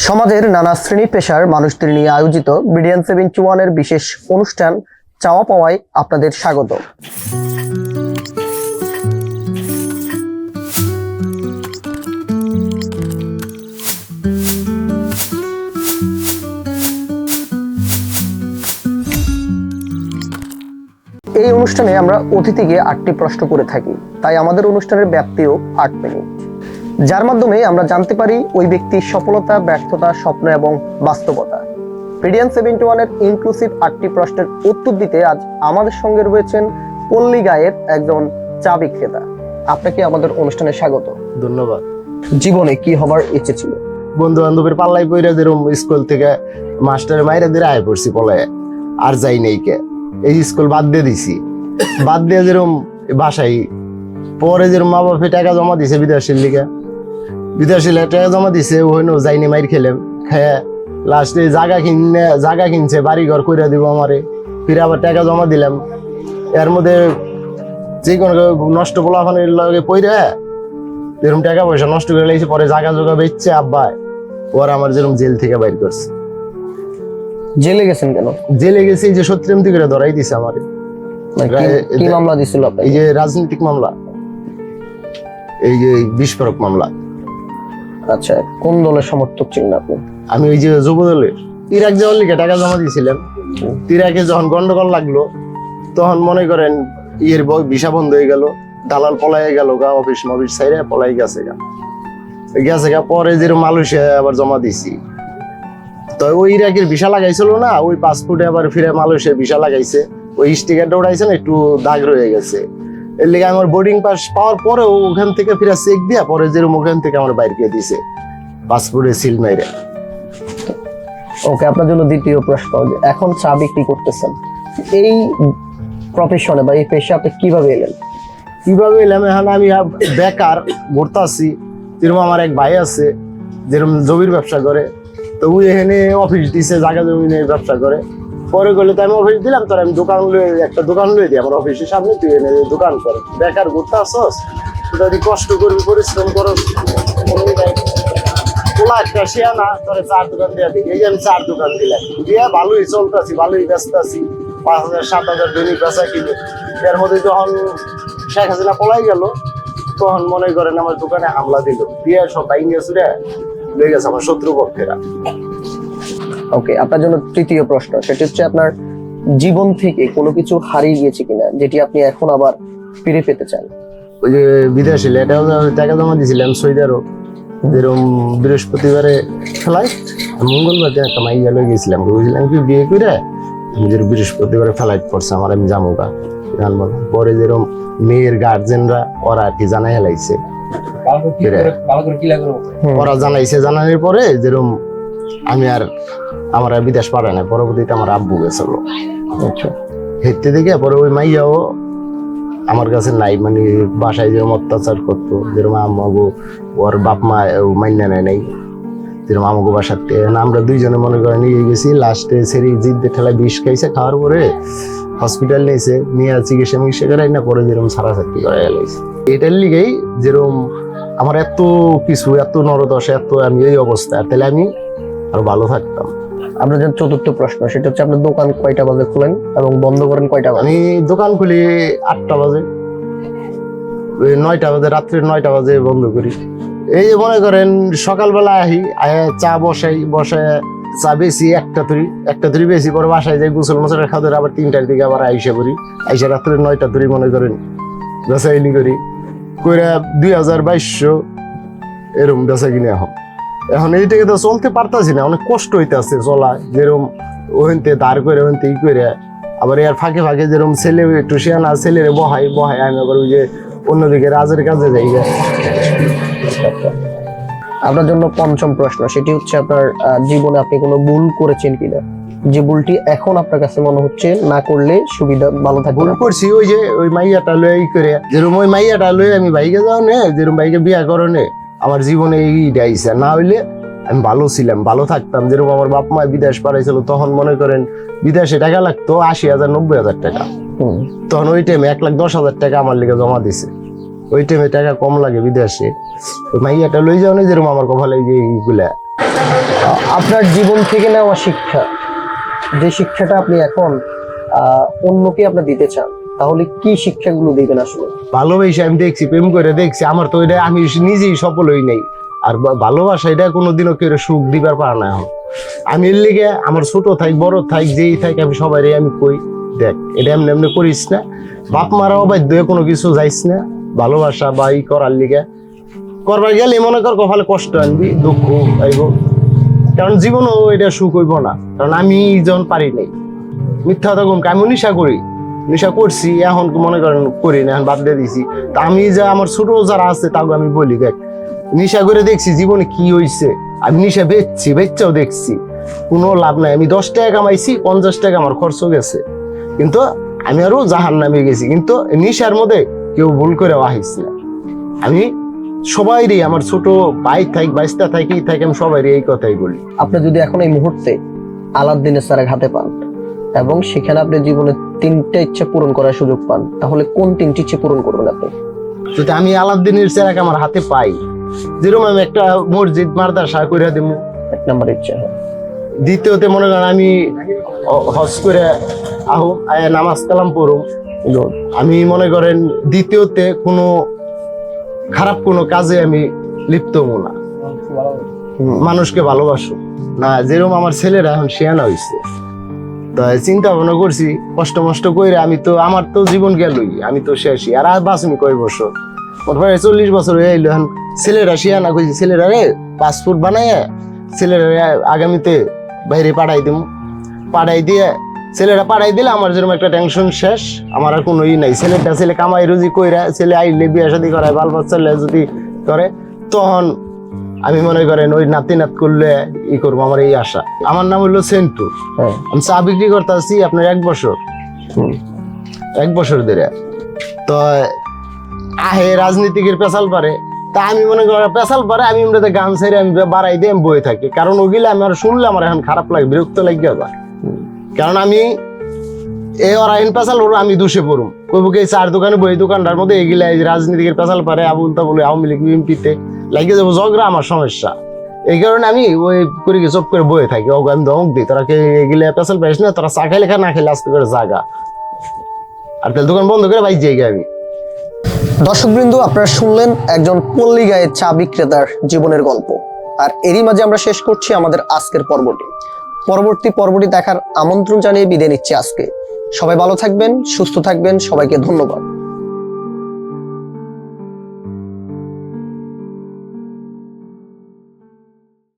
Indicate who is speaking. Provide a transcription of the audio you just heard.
Speaker 1: সমাজের নানা শ্রেণী পেশার মানুষদের নিয়ে আয়োজিত বিডিএন 71 এর বিশেষ অনুষ্ঠান চাওয়া পাওয়ায় আপনাদের স্বাগত। এই অনুষ্ঠানে আমরা অতিথিকে 8টি প্রশ্ন করে থাকি, তাই আমাদের অনুষ্ঠানের ব্যাপ্তিও 8 মিনিট, যার মাধ্যমে আমরা জানতে পারি ওই ব্যক্তির সফলতা, ব্যর্থতা, স্বপ্ন এবং বাস্তবতা। বিডিএন 71 এর ইনক্লুসিভ 8টি প্রশ্নের উত্তর দিতে আজ আমাদের সঙ্গে রয়েছেন পল্লীগাঁয়ের একজন চা বিক্রেতা। আপনাকে আমাদের অনুষ্ঠানে স্বাগত।
Speaker 2: ধন্যবাদ।
Speaker 1: জীবনে কি হবার ইচ্ছে ছিল?
Speaker 2: বন্ধু বান্ধবের পাল্লাই পইরা যেরকম স্কুল থেকে মাস্টারের মাইরা দিয়ে আয় পড়ছি পলায়, আর যাই নেই কে, এই স্কুল বাদ দিয়ে দিছি। বাদ দিয়ে যেরকম বাসায় পরে যেরকম মা বাপে টাকা জমা দিছে বিদেশের লিগে, বিদেশের টাকা জমা দিছে, ওখানে যাইনি মাইর খেলাম, খেয়ে লাস্টে জায়গা কিনছে, বাড়ি ঘর কইরা দিব আমারে, ফিরে আবার টাকা জমা দিলাম। এর মধ্যে যে কোনো নষ্ট পোলাফানের লগে পইরা যেরকম টাকা পয়সা নষ্ট করে লাগছে, পরে জায়গা জোগা বেচছে আব্বা, ওরা আমার যেরকম জেল থেকে বাইর করছে।
Speaker 1: জেলে গেছেন কেন?
Speaker 2: জেলে গেছি যে সত্যি করে ধরাই দিছে আমার।
Speaker 1: কি মামলা দিছিল আপনাকে?
Speaker 2: এই যে রাজনৈতিক মামলা, এই যে বিস্ফোরক মামলা।
Speaker 1: আচ্ছা, কোন দলের সমর্থক ছিলেন আপনি?
Speaker 2: আমি ওই যে যুব দলের ইরাক যাওয়ার লিগে টাকা জমা দিয়েছিলাম। ইরাকে যখন গন্ডগোল লাগলো তখন মনে করেন ইয়ের ভিসা বন্ধ হয়ে গেল, দালাল পলাই গেল গা, অফিস মফিস ছাইরে পলাই গেছে গা। পরে যেরকম মালয়েশিয়া আবার জমা দিছি, তো ওই ইরাকের ভিসা লাগাইছিল না, ওই পাসপোর্টে আবার ফিরে মালয়েশিয়ার ভিসা লাগাইছে, ওই স্টিকারটা উঠাইছে না, একটু দাগ রয়ে গেছে। এর লিগে আমার বোর্ডিং পাস পাওয়ার পরেও ওখান থেকে ফিরে চেক দিয়া পরে যেরকম ওখান থেকে আমার বাইর করে দিছে পাসপোর্টে সিল মাইরে।
Speaker 1: ওকে, আপনার জন্য দ্বিতীয় প্রশ্ন, এখন চা বিক্রি করতেছেন, এই প্রফেশনে বা এই পেশা আপনি কিভাবে এলেন?
Speaker 2: কিভাবে এলাম? এখন আমি বেকার ঘুরতে আসি। যেরকম আমার এক ভাই আছে যেরকম জমির ব্যবসা করে, তো ওই এখানে অফিস দিছে, জায়গা জমিনের ব্যবসা করে। পরে গেলে তো আমি অফিস দিলাম, তোর আমি একটা দোকান লয়ে দিই আমার অফিসের সামনে, তুই এনে দোকান করে। বেকার ঘুরতে আসস, তুই কষ্ট করবি, পরিশ্রম করস, পোলা একটা শিয়া না, তোর চার দোকান দেওয়া দিই। এই যে আমি চার দোকান দিলাম, দিয়া ভালোই চলতেছি, ভালোই ব্যস্ত আছি, 5,000 7,000 দৈনিক বেচা কিনে। এর মধ্যে যখন শেখ হাসিনা পলাই গেল, তখন মনে করেন আমার দোকানে হামলা দিল, দিয়ে সব বাইঙ্গে চুরে লেগে গেছে আমার শত্রুপক্ষেরা।
Speaker 1: ওকে, আপনার জন্য তৃতীয় প্রশ্ন, সেটা হচ্ছে আপনার জীবন থেকে কোনো কিছু হারিয়ে গিয়েছে কিনা যেটি আপনি এখন আবার ফিরে পেতে চান?
Speaker 2: ওই যে বিদেশে টাকা জমা দিয়েছিলাম সৌদি আরব, যেরকম বৃহস্পতিবারে ফ্লাইট, মঙ্গলবার দিন একটা মাইয়া লয়ে গেছিলাম, বুঝলাম কি বিয়ে করে নিজের বৃহস্পতিবারে ফ্লাইট পড়ছে আমার, আমি যাবো গা। পরে যেরকম মেয়ের গার্জেনরা ওরা আর কি জানাই লাইছে, ওরা জানাইছে, জানানোর পরে যেরকম আমি আর আমার আর বিদেশ পাঠায় না, পরবর্তীতে আমার আব্বু গেছিল। আচ্ছা, হেঁটে দেখে পরে ওই মাইয়াও আমার কাছে নাই, মানে বাসায় যেরকম অত্যাচার করতো, যেরকম আমাগো ওর বাপ মা মাইনা নেয় নাই, যেরকম আমাগো বাসাতে আমরা দুইজনে মনে করে নিয়ে গেছি। লাস্টে সেরি জিদ্দে ঠেলায় বিষ খাইছে, খাওয়ার পরে হসপিটাল নিয়েছে, নিয়ে চিকিৎসা করাই না, পরে যেরকম ছাড়াছাড়ি করা গেছে। এটার লিগেই যেরকম আমার এত কিছু, এত নরদশা, এত আমি এই অবস্থা, তাহলে আমি আরো ভালো থাকতাম।
Speaker 1: আপনার যে চতুর্থ প্রশ্ন, সেটা হচ্ছে আপনার দোকান কয়টা বাজে খোলেন এবং বন্ধ করেন কয়টা বাজে?
Speaker 2: আমি দোকান খুলি 8টা বাজে, 9টা বাজে, রাত্রে 9টা বাজে বন্ধ করি। এই যে মনে করেন সকালবেলা আহি, চা বসাই, বসায় চা বেশি একটা তরি বেশি, পরে বাসায় যাই, গোসল মোছাটা খাওয়া ধরে আবার 3টার দিকে আবার আইসা করি, আইসা রাত্রে 9টা তরি মনে করেন বেচাইনি করি, কইরা 2,200 এরকম বেচা কিনে। এখন এইটাকে তো চলতে পারতাছি না, অনেক কষ্ট হইতেছে চলা, যেরকম ওখানতে দাঁড় করে ওখানতে ই করে, আবার এর ফাঁকে ফাঁকে যেরকম ছেলে একটু শিয়ানা ছেলেরে বহাই আমি আবার ওই যে অন্যদিকে রাজের কাছে যাই।
Speaker 1: আপনার জন্য পঞ্চম প্রশ্ন, সেটি হচ্ছে আপনার জীবনে আপনি কোনো ভুল করেছেন কিনা, যে ভুলটি এখন আপনার কাছে মনে হচ্ছে না করলে সুবিধা, ভালো থাকবে।
Speaker 2: ভুল করছি ওই যে ওই মাইয়াটা লয়ে ই করে, যেরকম ওই মাইয়াটা লয়ে আমি বাইকে যাও নে, যেরকম বাইকে বিয়া করনে, আমার জীবনে এইটা আইসা, না হইলে আমি ভালো ছিলাম, ভালো থাকতাম। যেরকম আমার বাপ মা বিদেশ পাঠাইছিল, তখন মনে করেন বিদেশে টাকা লাগতো 80,000 90,000 টাকা, তখন ওই টাইমে 1,10,000 টাকা আমার লিগে জমা দিছে। ওই টাইমে টাকা কম লাগে বিদেশে, মাইয়াটা লই যাও না, যেরকম আমার কপালে এইগুলা
Speaker 1: আপনার জীবন থেকে নেওয়া শিক্ষা, যে শিক্ষাটা আপনি এখন অন্যকে আপনার দিতে চান, তাহলে কি শিক্ষাগুলো দিবেন আসলে?
Speaker 2: ভালোবাসা আমি দেখছি, প্রেম করে দেখছি, আমার তো এটা আমি নিজেই সফল হই নাই। আর ভালোবাসা এটা কোনোদিনও কেউ সুখ দিবার পারে না। এখন আমি এর লিগে আমার ছোট থাক বড় থাক যেই থাক আমি সবাই আমি কই, দেখ এটা এমনি এমনি করিস না, বাপ মারাও বাধ্য হয়ে কোনো কিছু যাইস না। ভালোবাসা বা ই করার লিগে করবার গেলে মনে কর কপালে কষ্ট আনবি, দুঃখ আইব, কারণ জীবনও এটা সুখ হইব না। কারণ আমি যখন পারি নাই, মিথ্যা কথা কম, আমি নেশা করি, নেশা করছি, এখন মনে করেন করি না, এখন বাদ দিয়ে দিছি। তা আমি যা আমার ছোট যারা আছে তাকে আমি বলি, দেখ নেশা করে দেখছি জীবনে কি হইছে, আমি নেশা বেচছি, বেচাও দেখছি, কোনো লাভ নাই। আমি 10 টাকা কামাইছি, 50 টাকা আমার খরচ গেছে, কিন্তু আমি আরো জাহান নামে গেছি। কিন্তু নেশার মধ্যে কেউ ভুল করে আহিস না। আমি সবাইরই, আমার ছোট ভাই থাক বাইস্তা থাকি থাকি, আমি সবাইরই এই কথাই বলি।
Speaker 1: আপনি যদি এখন এই মুহূর্তে আলাউদ্দিনের স্যারের হাতে পান এবং সেখানে আপনি জীবনে 3টা ইচ্ছা পূরণ করার সুযোগ পান, তাহলে কোন 3টি ইচ্ছা পূরণ করবেন আপনি?
Speaker 2: যদি আমি আলাউদ্দিনের চেরাক আমার হাতে পাই, যেরকম আমি একটা মসজিদ মাদ্রাসা কইরা দেবো,
Speaker 1: 1 নম্বর ইচ্ছা।
Speaker 2: দ্বিতীয়তে মনে করেন আমি হজ করে নামাজ কালাম পড়ুম। আমি মনে করেন দ্বিতীয়তে কোনো খারাপ কোনো কাজে আমি লিপ্ত হবো না, মানুষকে ভালোবাসো না। যেরকম আমার ছেলেরা এখন শেয়ানা হয়েছে, তাই চিন্তা ভাবনা করছি কষ্ট মষ্ট কইরা, আমি তো আমার তো জীবন গেলই, আমি তো শেষই, আর বাঁচুনি কয় বছর, 40 বছর হয়ে এলো। এখন ছেলেরা শেয়ানা কইছি, ছেলেরা রে পাসপোর্ট বানাইয়া ছেলেরা আগামীতে বাইরে পাঠাই দিব, পাঠাই দিয়ে ছেলেরা পাঠাই দিলে আমার যেরকম একটা টেনশন শেষ, আমার আর কোনো ই নাই। ছেলে কামাই রুজি কইরা ছেলে আইলে বিয়ে শাদী করায়, বাল বাচ্চা যদি করে, তখন আমি মনে করেন ওই নাতি নাত করলে ই করবো, আমার এই আশা। আমার নাম হলো সেন্টু, আমি চা বিক্রি করতেছি আপনার 1 বছর, 1 বছর ধরে। তো আহে রাজনীতিকের পেশাল পারে, তা আমি মনে করি পেশাল পারে, আমি এমনিতে গান ছেড়ে আমি বাড়াই দিয়ে আমি বয়ে থাকি, কারণ ওগুলো আমি আর শুনলে আমার এখন খারাপ লাগে, বিরক্ত লাগে যায়। কারণ আমি ওরা এন পেশাল ওরা আমি দোষে পড়ুম, কইব কি 4 দোকানে বই, দোকানটার মধ্যে এগুলা রাজনীতিকের পেশাল পারে, আবুল তাবুল আওয়ামী লীগ বিএনপিতে লাগিয়ে যাবো, ঝগড়া আমার সমস্যা। এই কারণে আমি ওই করি কি চুপ করে বয়ে থাকি, আমি ধমক দিই, তোরা কে এগুলা পেশাল পাইস না, তোরা চা খাইলে খা, না খেলে আস্তে করে জাগা, আর তাহলে দোকান বন্ধ করে বাইর যাই আমি।
Speaker 1: দর্শকবৃন্দ, আপনারা শুনলেন একজন পল্লী গায়ের চা বিক্রেতার জীবনের গল্প। আর এরই মাঝে আমরা শেষ করছি আমাদের আজকের পর্বটি। পরবর্তী পর্বটি দেখার আমন্ত্রণ জানিয়ে বিদায় নিচ্ছি আজকে। সবাই ভালো থাকবেন, সুস্থ থাকবেন, সবাইকে ধন্যবাদ।